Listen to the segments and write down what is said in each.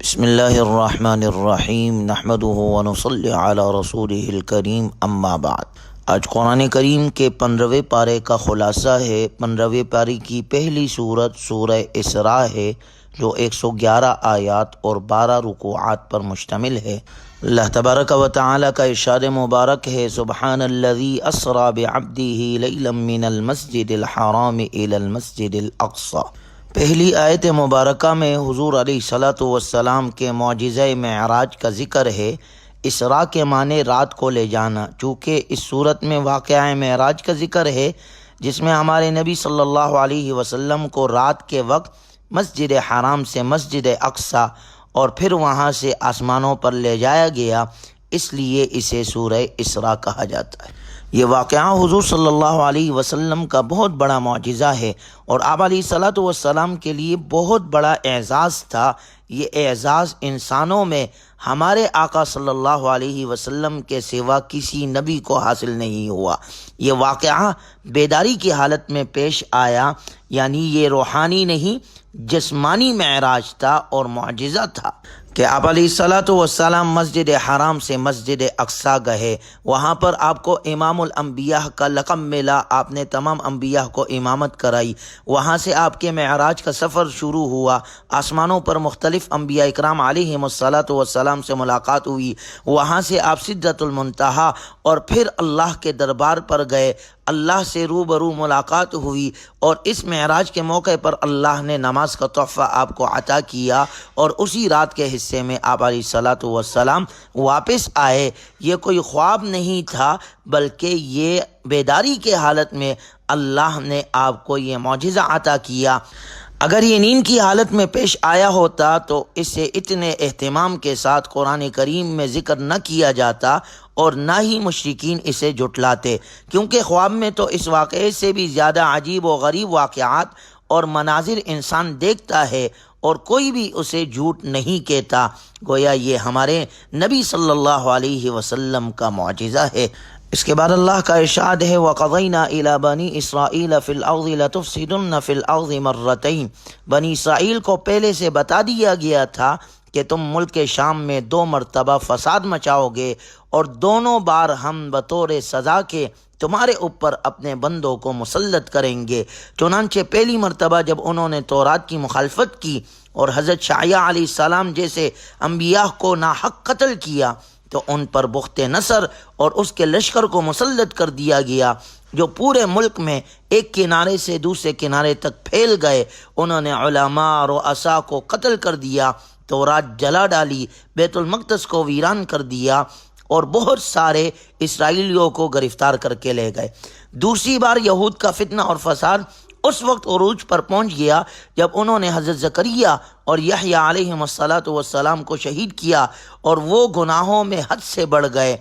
بسم اللہ الرحمن الرحیم نحمدہ ونصلی علی رسولہ الکریم اما بعد۔ آج قرآن کریم کے 15ویں پارے کا خلاصہ ہے۔ 15ویں پارے کی پہلی سورت سورہ اسراء ہے جو 111 آیات اور 12 رکوعات پر مشتمل ہے۔ اللہ تبارک و تعالی کا ارشاد مبارک ہے، سبحان الذی اسری بعبدہ لیلا من المسجد الحرام الی المسجد الاقصی۔ پہلی آیت مبارکہ میں حضور علیہ الصلاۃ والسلام کے معجزہ معراج کا ذکر ہے۔ اسراء کے معنی رات کو لے جانا، چونکہ اس صورت میں واقعہ معراج کا ذکر ہے جس میں ہمارے نبی صلی اللہ علیہ وسلم کو رات کے وقت مسجد حرام سے مسجد اقصی اور پھر وہاں سے آسمانوں پر لے جایا گیا، اس لیے اسے سورہ اسراء کہا جاتا ہے۔ یہ واقعہ حضور صلی اللہ علیہ وسلم کا بہت بڑا معجزہ ہے اور آپ علیہ الصلاۃ والسلام کے لیے بہت بڑا اعزاز تھا۔ یہ اعزاز انسانوں میں ہمارے آقا صلی اللہ علیہ وسلم کے سوا کسی نبی کو حاصل نہیں ہوا۔ یہ واقعہ بیداری کی حالت میں پیش آیا، یعنی یہ روحانی نہیں جسمانی معراج تھا اور معجزہ تھا کہ آپ علیہ الصلاۃ والسلام مسجد حرام سے مسجد اقصی گئے۔ وہاں پر آپ کو امام الانبیاء کا لقب ملا، آپ نے تمام انبیاء کو امامت کرائی۔ وہاں سے آپ کے معراج کا سفر شروع ہوا، آسمانوں پر مختلف انبیاء اکرام علیہم الصلاۃ والسلام سے ملاقات ہوئی۔ وہاں سے آپ سدرۃ المنتہا اور پھر اللہ کے دربار پر گئے، اللہ سے روبرو ملاقات ہوئی، اور اس معراج کے موقع پر اللہ نے نماز کا تحفہ آپ کو عطا کیا، اور اسی رات کے حصے میں آپ علیہ الصلاۃ والسلام واپس آئے۔ یہ کوئی خواب نہیں تھا بلکہ یہ بیداری کے حالت میں اللہ نے آپ کو یہ معجزہ عطا کیا۔ اگر یہ نیند کی حالت میں پیش آیا ہوتا تو اسے اتنے اہتمام کے ساتھ قرآن کریم میں ذکر نہ کیا جاتا اور نہ ہی مشرکین اسے جھٹلاتے، کیونکہ خواب میں تو اس واقعے سے بھی زیادہ عجیب و غریب واقعات اور مناظر انسان دیکھتا ہے اور کوئی بھی اسے جھوٹ نہیں کہتا، گویا یہ ہمارے نبی صلی اللہ علیہ وسلم کا معجزہ ہے۔ اس کے بعد اللہ کا ارشاد ہے، وَقَضَيْنَا إِلَى بَنِي إِسْرَائِيلَ فِي الْأَرْضِ لَتُفْسِدُنَّ فِي الْأَرْضِ مَرَّتَيْنِ۔ بنی اسرائیل کو پہلے سے بتا دیا گیا تھا کہ تم ملک شام میں 2 مرتبہ فساد مچاؤ گے، اور دونوں بار ہم بطور سزا کے تمہارے اوپر اپنے بندوں کو مسلط کریں گے۔ چنانچہ پہلی مرتبہ جب انہوں نے تورات کی مخالفت کی اور حضرت شعیع علیہ السلام جیسے انبیاء کو ناحق قتل کیا تو ان پر بخت نصر اور اس کے لشکر کو مسلط کر دیا گیا، جو پورے ملک میں ایک کنارے سے دوسرے کنارے تک پھیل گئے۔ انہوں نے علماء اور رؤساء کو قتل کر دیا، تورات جلا ڈالی، بیت المقدس کو ویران کر دیا اور بہت سارے اسرائیلیوں کو گرفتار کر کے لے گئے۔ دوسری بار یہود کا فتنہ اور فساد اس وقت عروج پر پہنچ گیا جب انہوں نے حضرت زکریا اور یحییٰ علیہم الصلاۃ والسلام کو شہید کیا، اور وہ گناہوں میں حد سے بڑھ گئے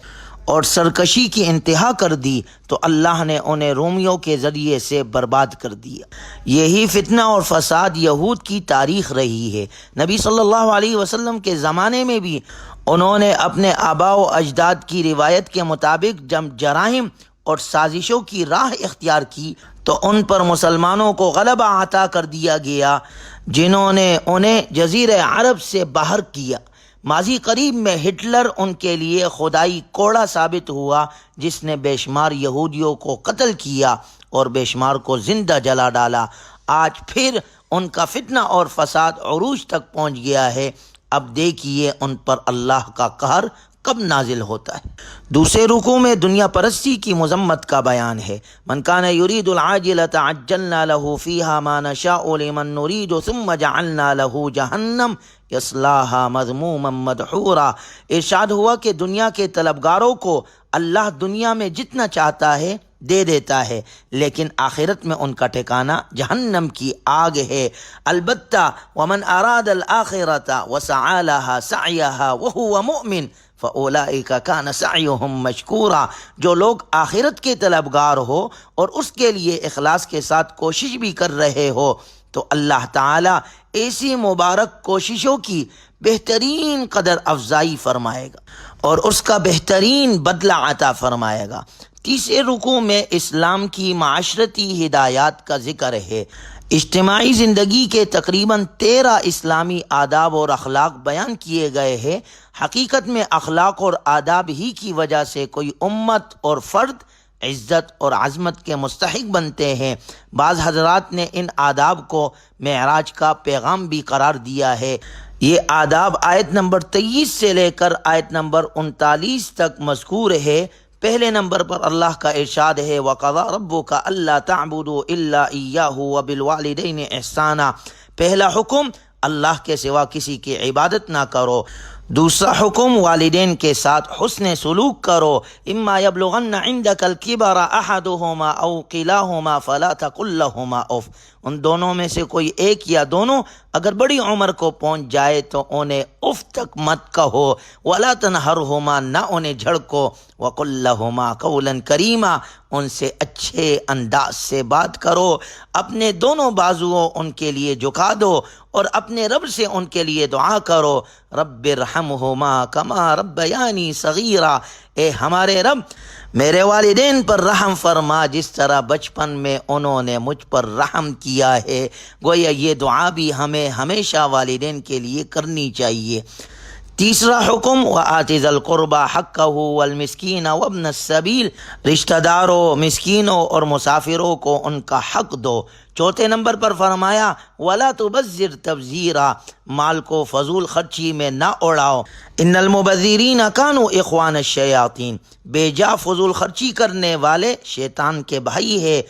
اور سرکشی کی انتہا کر دی، تو اللہ نے انہیں رومیوں کے ذریعے سے برباد کر دیا۔ یہی فتنہ اور فساد یہود کی تاریخ رہی ہے۔ نبی صلی اللہ علیہ وسلم کے زمانے میں بھی انہوں نے اپنے آباء و اجداد کی روایت کے مطابق جب جرائم اور سازشوں کی راہ اختیار کی تو ان پر مسلمانوں کو غلبہ عطا کر دیا گیا، جنہوں نے انہیں جزیرہ عرب سے باہر کیا۔ ماضی قریب میں ہٹلر ان کے لیے خدائی کوڑا ثابت ہوا، جس نے بے شمار یہودیوں کو قتل کیا اور بے شمار کو زندہ جلا ڈالا۔ آج پھر ان کا فتنہ اور فساد عروج تک پہنچ گیا ہے۔ اب دیکھیے ان پر اللہ کا قہر کب نازل ہوتا ہے۔ دوسرے رکوع میں دنیا پرستی کی مذمت کا بیان ہے۔ من کان یرید العاجلۃ عجلنا له فیہا ما نشاء لمن نرید ثم جعلنا له جہنم یصلاھا مذموما مدحورا۔ ارشاد ہوا کہ دنیا کے طلبگاروں کو اللہ دنیا میں جتنا چاہتا ہے دے دیتا ہے، لیکن آخرت میں ان کا ٹھکانہ جہنم کی آگ ہے۔ البتہ ومن اراد الآخرۃ وسعى لها سعیها وهو مؤمن فَأُولَئِكَ كَانَ سَعْيُهُمْ مَشْكُورًا۔ جو لوگ آخرت کے طلبگار ہو اور اس کے لیے اخلاص کے ساتھ کوشش بھی کر رہے ہو تو اللہ تعالیٰ ایسی مبارک کوششوں کی بہترین قدر افزائی فرمائے گا اور اس کا بہترین بدلہ عطا فرمائے گا۔ تیسرے رکوع میں اسلام کی معاشرتی ہدایات کا ذکر ہے۔ اجتماعی زندگی کے تقریباً 13 اسلامی آداب اور اخلاق بیان کیے گئے ہیں۔ حقیقت میں اخلاق اور آداب ہی کی وجہ سے کوئی امت اور فرد عزت اور عظمت کے مستحق بنتے ہیں۔ بعض حضرات نے ان آداب کو معراج کا پیغام بھی قرار دیا ہے۔ یہ آداب آیت نمبر 23 سے لے کر آیت نمبر 39 تک مذکور ہے۔ پہلے نمبر پر اللہ کا ارشاد ہے وَقَضَىٰ رَبُّكَ أَلَّا تَعْبُدُوا إِلَّا إِيَّاهُ وَبِالْوَالِدَيْنِ إِحْسَانًا۔ پہلا حکم اللہ کے سوا کسی کی عبادت نہ کرو۔ دوسرا حکم والدین کے ساتھ حسن سلوک کرو۔ اما یبلغن عندک الکبر احدہما او کلاہما فلا تقل لہما اف۔ ان دونوں میں سے کوئی ایک یا دونوں اگر بڑی عمر کو پہنچ جائے تو انہیں اف تک مت کہو۔ ولا تنہرہما، نہ انہیں جھڑکو۔ وقل لہما قولا کریما، ان سے اچھے انداز سے بات کرو۔ اپنے دونوں بازوؤں ان کے لیے جھکا دو اور اپنے رب سے ان کے لیے دعا کرو۔ رب ارحمہما کما ربیانی صغیرا، اے ہمارے رب میرے والدین پر رحم فرما جس طرح بچپن میں انہوں نے مجھ پر رحم کیا ہے۔ گویا یہ دعا بھی ہمیں ہمیشہ والدین کے لیے کرنی چاہیے۔ تیسرا حکم وَآتِ ذِی الْقُرْبَىٰ حَقَّهُ وَالْمِسْكِینَ وَابْنَ السَّبِیلِ، رشتہ داروں، مسکینوں اور مسافروں کو ان کا حق دو۔ چوتھے نمبر پر فرمایا وَلَا تُبَذِّرْ تَبْذِیرًا، مال کو فضول خرچی میں نہ اڑاؤ۔ ان المبذرین کانوا اخوان الشیاطین، بے جا فضول خرچی کرنے والے شیطان کے بھائی ہے۔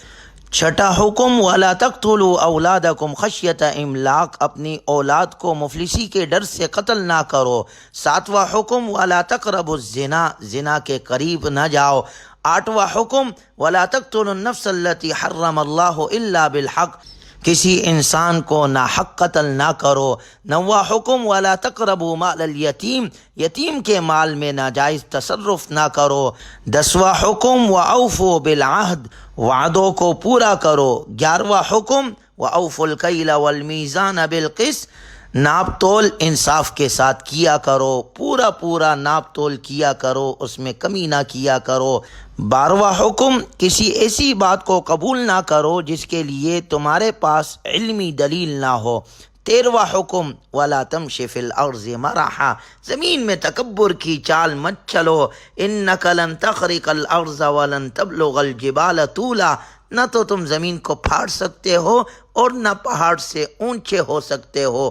چھٹا حکم وَلَا تَقْتُلُوا أَوْلَادَكُمْ خَشْيَةَ إِمْلَاقٍ، اپنی اولاد کو مفلسی کے ڈر سے قتل نہ کرو۔ ساتواں حکم وَلَا تَقْرَبُوا الزِّنَا، زنا کے قریب نہ جاؤ۔ آٹھواں حکم وَلَا تَقْتُلُوا النَّفْسَ الَّتِي حَرَّمَ اللَّهُ إِلَّا بِالْحَقِّ، کسی انسان کو ناحق قتل نہ کرو۔ نواں حکم وَلَا تَقْرَبُوا مَالَ الْيَتِيمِ، یتیم کے مال میں ناجائز تصرف نہ کرو۔ 10واں حکم وَأَوْفُوا بِالْعَهْدِ، وعدوں کو پورا کرو۔ 11واں حکم وَأَوْفُوا الْكَيْلَ وَالْمِيزَانَ بِالْقِسْطِ، ناپ تول انصاف کے ساتھ کیا کرو، پورا ناپ تول کیا کرو، اس میں کمی نہ کیا کرو۔ 12واں حکم کسی ایسی بات کو قبول نہ کرو جس کے لیے تمہارے پاس علمی دلیل نہ ہو۔ 13واں حکم وَلَا تَمْشِ فِي الْأَرْضِ مَرَحًا، زمین میں تکبر کی چال مت چلو۔ إِنَّكَ لَن تَخْرِقَ الْأَرْضَ وَلَن تَبْلُغَ الْجِبَالَ طُولًا، نہ تو تم زمین کو پھاڑ سکتے ہو اور نہ پہاڑ سے اونچے ہو سکتے ہو۔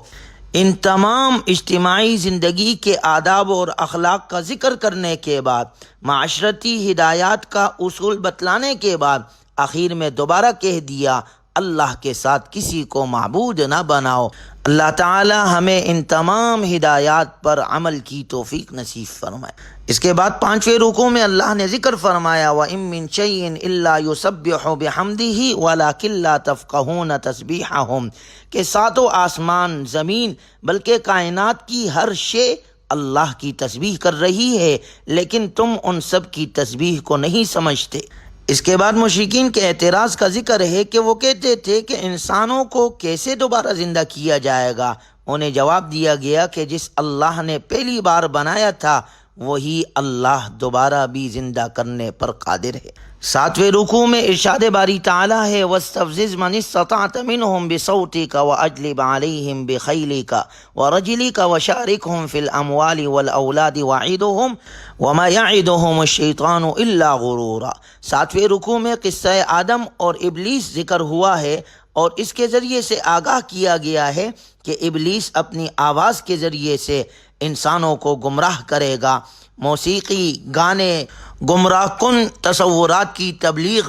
ان تمام اجتماعی زندگی کے آداب اور اخلاق کا ذکر کرنے کے بعد، معاشرتی ہدایات کا اصول بتلانے کے بعد، آخر میں دوبارہ کہہ دیا اللہ کے ساتھ کسی کو معبود نہ بناؤ۔ اللہ تعالی ہمیں ان تمام ہدایات پر عمل کی توفیق نصیب فرمائے۔ اس کے بعد 5ویں رکوع میں اللہ نے ذکر فرمایا وَإِن مِّن شَيْءٍ إِلَّا يُسَبِّحُ بِحَمْدِهِ وَلَٰكِن لَّا تَفْقَهُونَ تَسْبِيحَهُمْ، کہ ساتوں آسمان، زمین بلکہ کائنات کی ہر شے اللہ کی تسبیح کر رہی ہے لیکن تم ان سب کی تسبیح کو نہیں سمجھتے۔ اس کے بعد مشرکین کے اعتراض کا ذکر ہے کہ وہ کہتے تھے کہ انسانوں کو کیسے دوبارہ زندہ کیا جائے گا۔ انہیں جواب دیا گیا کہ جس اللہ نے پہلی بار بنایا تھا وہی اللہ دوبارہ بھی زندہ کرنے پر قادر ہے۔ 7ویں رکوع میں ارشاد باری تعالی ہے وَاسْتَفْزِزْ مَنِ اسْتَطَعْتَ مِنْهُمْ بِصَوْتِكَ وَأَجْلِبْ عَلَيْهِمْ بِخَيْلِكَ وَرَجِلِكَ وَشَارِكْهُمْ فِي الْأَمْوَالِ وَالْأَوْلَادِ وَعِدْهُمْ وَمَا يَعِدُهُمُ الشَّيْطَانُ إِلَّا غُرُورًا۔ 7ویں رکوع میں قصہ آدم اور ابلیس ذکر ہوا ہے اور اس کے ذریعے سے آگاہ کیا گیا ہے کہ ابلیس اپنی آواز کے ذریعے سے انسانوں کو گمراہ کرے گا۔ موسیقی، گانے، گمراہ کن تصورات کی تبلیغ،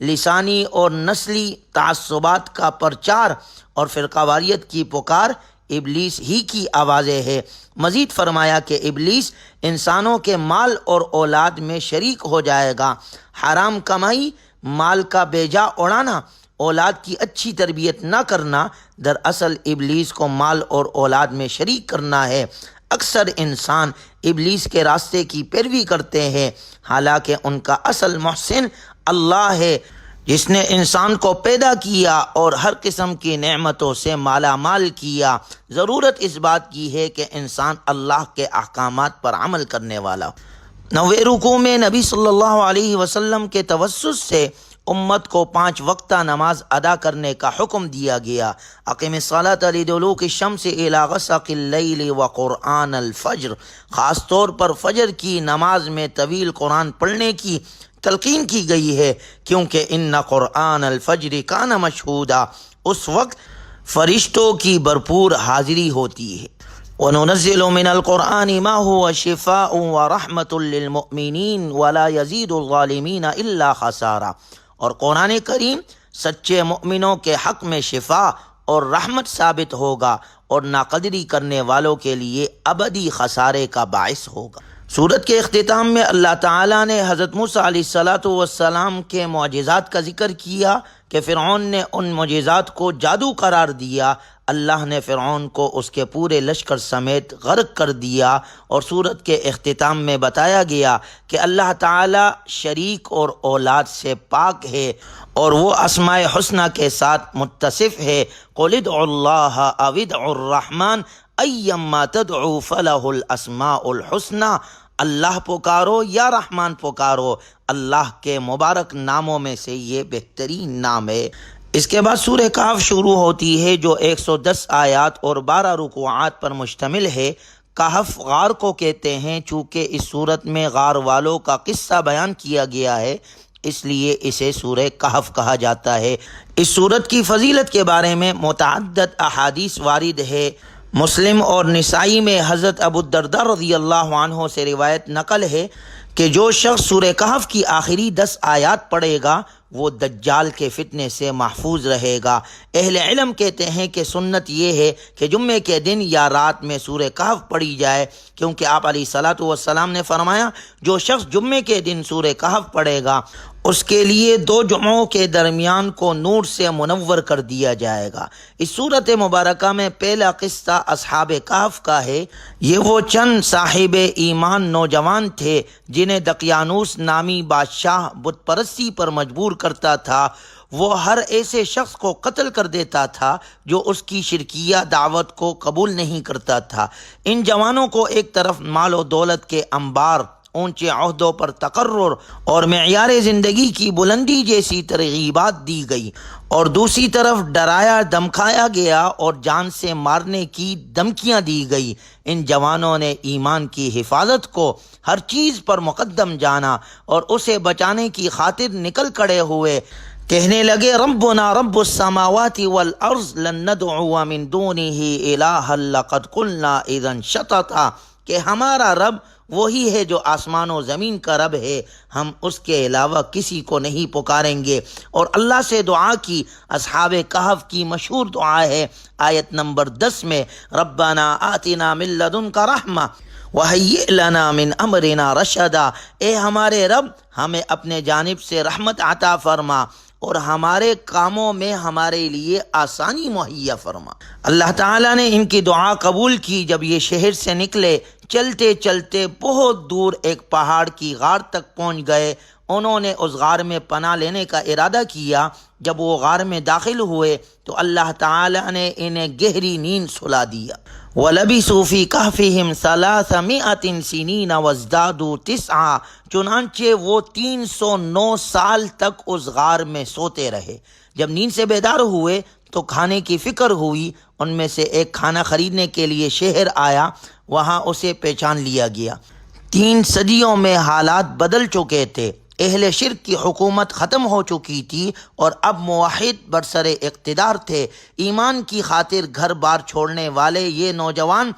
لسانی اور نسلی تعصبات کا پرچار اور فرقہ واریت کی پکار ابلیس ہی کی آوازیں ہے۔ مزید فرمایا کہ ابلیس انسانوں کے مال اور اولاد میں شریک ہو جائے گا۔ حرام کمائی، مال کا بیجا اڑانا، اولاد کی اچھی تربیت نہ کرنا دراصل ابلیس کو مال اور اولاد میں شریک کرنا ہے۔ اکثر انسان ابلیس کے راستے کی پیروی کرتے ہیں حالانکہ ان کا اصل محسن اللہ ہے جس نے انسان کو پیدا کیا اور ہر قسم کی نعمتوں سے مالا مال کیا۔ ضرورت اس بات کی ہے کہ انسان اللہ کے احکامات پر عمل کرنے والا ہو۔ 9ویں رکوع میں نبی صلی اللہ علیہ وسلم کے توسط سے امت کو 5 وقتہ نماز ادا کرنے کا حکم دیا گیا۔ اقیم الصلاۃ لدلوک الشمس الی غسق اللیل وقرآن الفجر، خاص طور پر فجر کی نماز میں طویل قرآن پڑھنے کی تلقین کی گئی ہے، کیونکہ ان قرآن الفجر کان مشہودا، اس وقت فرشتوں کی بھرپور حاضری ہوتی ہے۔ وَنُنَزِّلُ مِنَ الْقُرْآنِ مَا هُوَ شِفَاءٌ وَرَحْمَةٌ لِّلْمُؤْمِنِينَ وَلَا يَزِيدُ الظَّالِمِينَ إِلَّا خَسَارًا، اور قرآن کریم سچے مؤمنوں کے حق میں شفا اور رحمت ثابت ہوگا اور ناقدری کرنے والوں کے لیے ابدی خسارے کا باعث ہوگا۔ سورت کے اختتام میں اللہ تعالیٰ نے حضرت موسیٰ علیہ السلام کے معجزات کا ذکر کیا کہ فرعون نے ان معجزات کو جادو قرار دیا۔ اللہ نے فرعون کو اس کے پورے لشکر سمیت غرق کر دیا، اور سورت کے اختتام میں بتایا گیا کہ اللہ تعالیٰ شریک اور اولاد سے پاک ہے اور وہ اسماء حسنہ کے ساتھ متصف ہے۔ قُلِ ادْعُوا اللَّهَ أَوِ ادْعُوا الرَّحْمَٰنَ أَيَّمَّا تَدْعُوا فَلَهُ الْأَسْمَاءُ الْحُسْنَىٰ، اللہ پکارو یا رحمان پکارو، اللہ کے مبارک ناموں میں سے یہ بہترین نام ہے۔ اس کے بعد سورہ کہف شروع ہوتی ہے جو 110 آیات اور 12 رکوعات پر مشتمل ہے۔ کہف غار کو کہتے ہیں، چونکہ اس سورت میں غار والوں کا قصہ بیان کیا گیا ہے، اس لیے اسے سورہ کہف کہا جاتا ہے۔ اس سورت کی فضیلت کے بارے میں متعدد احادیث وارد ہے۔ مسلم اور نسائی میں حضرت ابو الدرداء رضی اللہ عنہ سے روایت نقل ہے کہ جو شخص سورہ کہف کی آخری 10 آیات پڑھے گا وہ دجال کے فتنے سے محفوظ رہے گا۔ اہل علم کہتے ہیں کہ سنت یہ ہے کہ جمعے کے دن یا رات میں سورہ کہف پڑھی جائے، کیونکہ آپ علیہ الصلاۃ والسلام نے فرمایا جو شخص جمعے کے دن سورہ کہف پڑھے گا اس کے لیے 2 جمعوں کے درمیان کو نور سے منور کر دیا جائے گا۔ اس صورت مبارکہ میں پہلا قصہ اصحاب کہف کا ہے۔ یہ وہ چند صاحب ایمان نوجوان تھے جنہیں دقیانوس نامی بادشاہ بت پرستی پر مجبور کرتا تھا۔ وہ ہر ایسے شخص کو قتل کر دیتا تھا جو اس کی شرکیہ دعوت کو قبول نہیں کرتا تھا۔ ان جوانوں کو ایک طرف مال و دولت کے انبار، اونچے عہدوں پر تقرر اور معیار زندگی کی بلندی جیسی ترغیبات دی گئی، اور دوسری طرف ڈرایا دھمکایا گیا اور جان سے مارنے کی دھمکیاں دی گئی۔ ان جوانوں نے ایمان کی حفاظت کو ہر چیز پر مقدم جانا اور اسے بچانے کی خاطر نکل کھڑے ہوئے، کہنے لگے ربنا رب السماوات والارض لن ندعو من دونه الہا لقد قلنا اذا شططا، کہ ہمارا رب وہی ہے جو آسمان و زمین کا رب ہے، ہم اس کے علاوہ کسی کو نہیں پکاریں گے۔ اور اللہ سے دعا کی۔ اصحاب کہف کی مشہور دعا ہے آیت نمبر 10 میں، ربنا آتنا من لدنک رحمہ وہیئ لنا من امرنا رشدا، اے ہمارے رب ہمیں اپنے جانب سے رحمت عطا فرما اور ہمارے کاموں میں ہمارے لیے آسانی مہیا فرما۔ اللہ تعالیٰ نے ان کی دعا قبول کی۔ جب یہ شہر سے نکلے، چلتے چلتے بہت دور ایک پہاڑ کی غار تک پہنچ گئے۔ انہوں نے اس غار میں پناہ لینے کا ارادہ کیا۔ جب وہ غار میں داخل ہوئے تو اللہ تعالیٰ نے انہیں گہری نیند سلا دیا۔ وَلَبِثُوا فِي كَهْفِهِمْ 300 سِنِينَ وَازْدَادُوا 9، چنانچہ وہ 309 سال تک اس غار میں سوتے رہے۔ جب نیند سے بیدار ہوئے تو کھانے کی فکر ہوئی۔ ان میں سے ایک کھانا خریدنے کے لیے شہر آیا، وہاں اسے پہچان لیا گیا۔ 3 صدیوں میں حالات بدل چکے تھے۔ اہل شرک کی حکومت ختم ہو چکی تھی اور اب موحد برسر اقتدار تھے۔ ایمان کی خاطر گھر بار چھوڑنے والے یہ نوجوان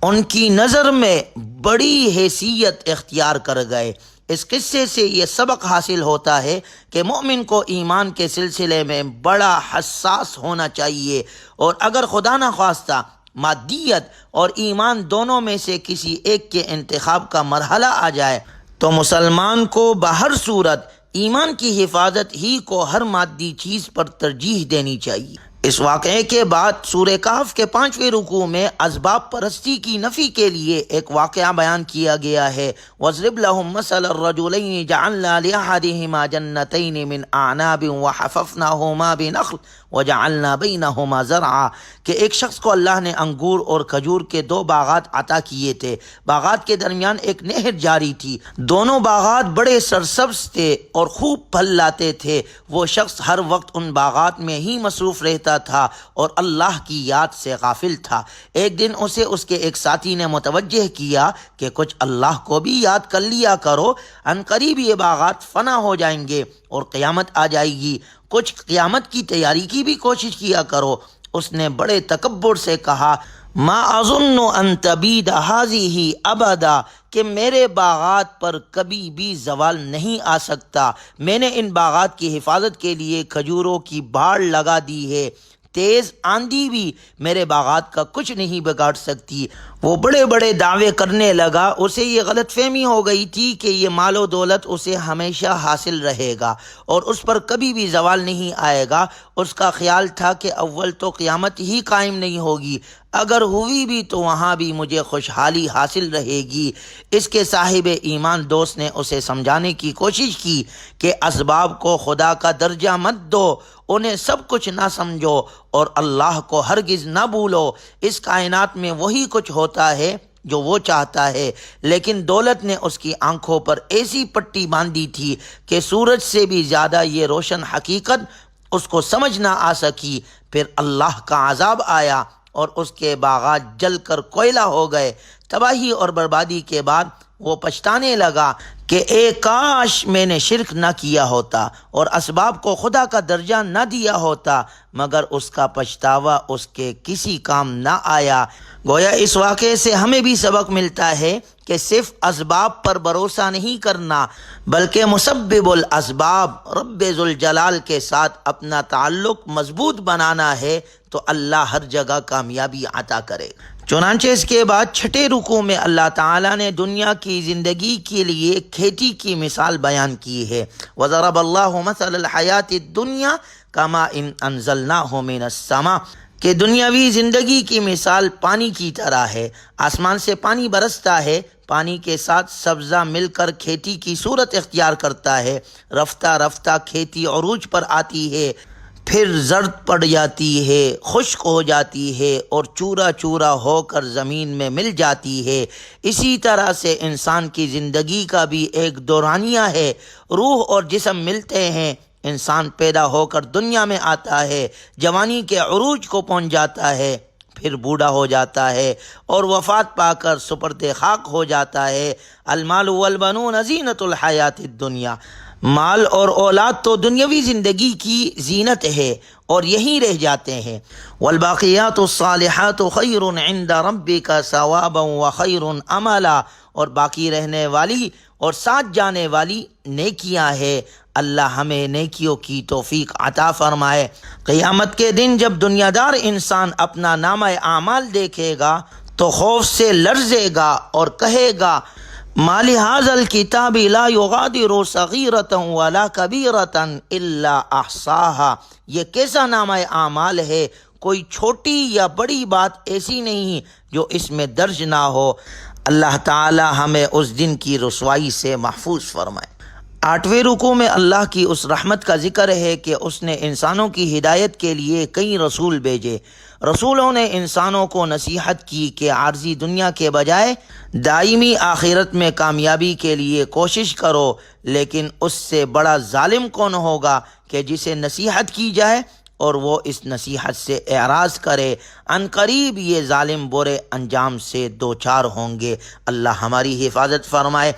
ان کی نظر میں بڑی حیثیت اختیار کر گئے۔ اس قصے سے یہ سبق حاصل ہوتا ہے کہ مومن کو ایمان کے سلسلے میں بڑا حساس ہونا چاہیے، اور اگر خدا نخواستہ مادیت اور ایمان دونوں میں سے کسی ایک کے انتخاب کا مرحلہ آ جائے تو مسلمان کو بہر صورت ایمان کی حفاظت ہی کو ہر مادی چیز پر ترجیح دینی چاہیے۔ اس واقعے کے بعد سورہ کہف کے 5ویں رکوع میں اسباب پرستی کی نفی کے لیے ایک واقعہ بیان کیا گیا ہے۔ وَاضْرِبْ لَهُم مَّثَلَ الرَّجُلَيْنِ جَعَلْنَا لِأَحَدِهِمَا جَنَّتَيْنِ مِنْ أَعْنَابٍ وَحَفَفْنَاهُمَا بِنَخْلٍ وَجَعَلْنَا بَيْنَهُمَا زَرْعًا کہ ایک شخص کو اللہ نے انگور اور کھجور کے 2 باغات عطا کیے تھے۔ باغات کے درمیان ایک نہر جاری تھی، دونوں باغات بڑے سرسبز تھے اور خوب پھل لاتے تھے۔ وہ شخص ہر وقت ان باغات میں ہی مصروف رہتا تھا اور اللہ کی یاد سے غافل تھا۔ ایک دن اسے اس کے ایک ساتھی نے متوجہ کیا کہ کچھ اللہ کو بھی یاد کر لیا کرو، عنقریب یہ باغات فنا ہو جائیں گے اور قیامت آ جائے گی، کچھ قیامت کی تیاری کی بھی کوشش کیا کرو۔ اس نے بڑے تکبر سے کہا، ما اظن ان تبید ہذہ ابدا کہ میرے باغات پر کبھی بھی زوال نہیں آ سکتا۔ میں نے ان باغات کی حفاظت کے لیے کھجوروں کی باڑ لگا دی ہے، تیز آندھی بھی میرے باغات کا کچھ نہیں بگاڑ سکتی۔ وہ بڑے بڑے دعوے کرنے لگا۔ اسے یہ غلط فہمی ہو گئی تھی کہ یہ مال و دولت اسے ہمیشہ حاصل رہے گا اور اس پر کبھی بھی زوال نہیں آئے گا۔ اس کا خیال تھا کہ اول تو قیامت ہی قائم نہیں ہوگی، اگر ہوئی بھی تو وہاں بھی مجھے خوشحالی حاصل رہے گی۔ اس کے صاحب ایمان دوست نے اسے سمجھانے کی کوشش کی کہ اسباب کو خدا کا درجہ مت دو، انہیں سب کچھ نہ سمجھو اور اللہ کو ہرگز نہ بھولو۔ اس کائنات میں وہی کچھ ہوتا ہے جو وہ چاہتا ہے، لیکن دولت نے اس کی آنکھوں پر ایسی پٹی باندھی تھی کہ سورج سے بھی زیادہ یہ روشن حقیقت اس کو سمجھ نہ آ سکی۔ پھر اللہ کا عذاب آیا اور اس کے باغات جل کر کوئلہ ہو گئے۔ تباہی اور بربادی کے بعد وہ پچھتانے لگا کہ اے کاش میں نے شرک نہ کیا ہوتا اور اسباب کو خدا کا درجہ نہ دیا ہوتا، مگر اس کا پچھتاوا اس کے کسی کام نہ آیا۔ گویا اس واقعے سے ہمیں بھی سبق ملتا ہے کہ صرف اسباب پر بھروسہ نہیں کرنا بلکہ مسبب الاسباب رب ذوالجلال کے ساتھ اپنا تعلق مضبوط بنانا ہے تو اللہ ہر جگہ کامیابی عطا کرے۔ چنانچہ اس کے بعد 6 رکوع میں اللہ تعالیٰ نے دنیا کی زندگی کے لیے کھیتی کی مثال بیان کی ہے۔ وَضَرَبَ اللَّهُ مَثَلَ الْحَيَاةِ الدُّنْيَا كَمَاءٍ أَنزَلْنَاهُ مِنَ السَّمَاءِ کہ دنیاوی زندگی کی مثال پانی کی طرح ہے۔ آسمان سے پانی برستا ہے، پانی کے ساتھ سبزہ مل کر کھیتی کی صورت اختیار کرتا ہے۔ رفتہ رفتہ کھیتی عروج پر آتی ہے، پھر زرد پڑ جاتی ہے، خشک ہو جاتی ہے اور چورا چورا ہو کر زمین میں مل جاتی ہے۔ اسی طرح سے انسان کی زندگی کا بھی ایک دورانیہ ہے۔ روح اور جسم ملتے ہیں، انسان پیدا ہو کر دنیا میں آتا ہے، جوانی کے عروج کو پہنچ جاتا ہے، پھر بوڑھا ہو جاتا ہے اور وفات پا کر سپرد خاک ہو جاتا ہے۔ المال والبنون زینت الحیات الدنیا، مال اور اولاد تو دنیاوی زندگی کی زینت ہے اور یہیں رہ جاتے ہیں۔ والباقیات الصالحات خیر عند ربک ثوابا وخیر عملا، اور باقی رہنے والی اور ساتھ جانے والی نیکیاں ہے۔ اللہ ہمیں نیکیوں کی توفیق عطا فرمائے۔ قیامت کے دن جب دنیا دار انسان اپنا نامہ اعمال دیکھے گا تو خوف سے لرزے گا اور کہے گا، ما لهذا الكتاب لا يغادر صغيرة ولا كبيرة الا احصاها، یہ کیسا نامہ اعمال ہے، کوئی چھوٹی یا بڑی بات ایسی نہیں جو اس میں درج نہ ہو۔ اللہ تعالی ہمیں اس دن کی رسوائی سے محفوظ فرمائے۔ 8ویں رکوع میں اللہ کی اس رحمت کا ذکر ہے کہ اس نے انسانوں کی ہدایت کے لیے کئی رسول بھیجے۔ رسولوں نے انسانوں کو نصیحت کی کہ عارضی دنیا کے بجائے دائمی آخرت میں کامیابی کے لیے کوشش کرو، لیکن اس سے بڑا ظالم کون ہوگا کہ جسے نصیحت کی جائے اور وہ اس نصیحت سے اعراض کرے۔ عنقریب یہ ظالم برے انجام سے دوچار ہوں گے۔ اللہ ہماری حفاظت فرمائے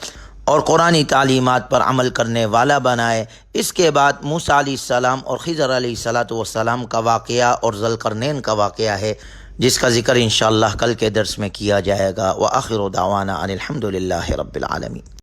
اور قرآنی تعلیمات پر عمل کرنے والا بنائے۔ اس کے بعد موسیٰ علیہ السلام اور خضر علیہ السلام کا واقعہ اور ذوالقرنین کا واقعہ ہے، جس کا ذکر انشاءاللہ کل کے درس میں کیا جائے گا۔ وآخر دعوانا ان الحمد للہ رب العالمین۔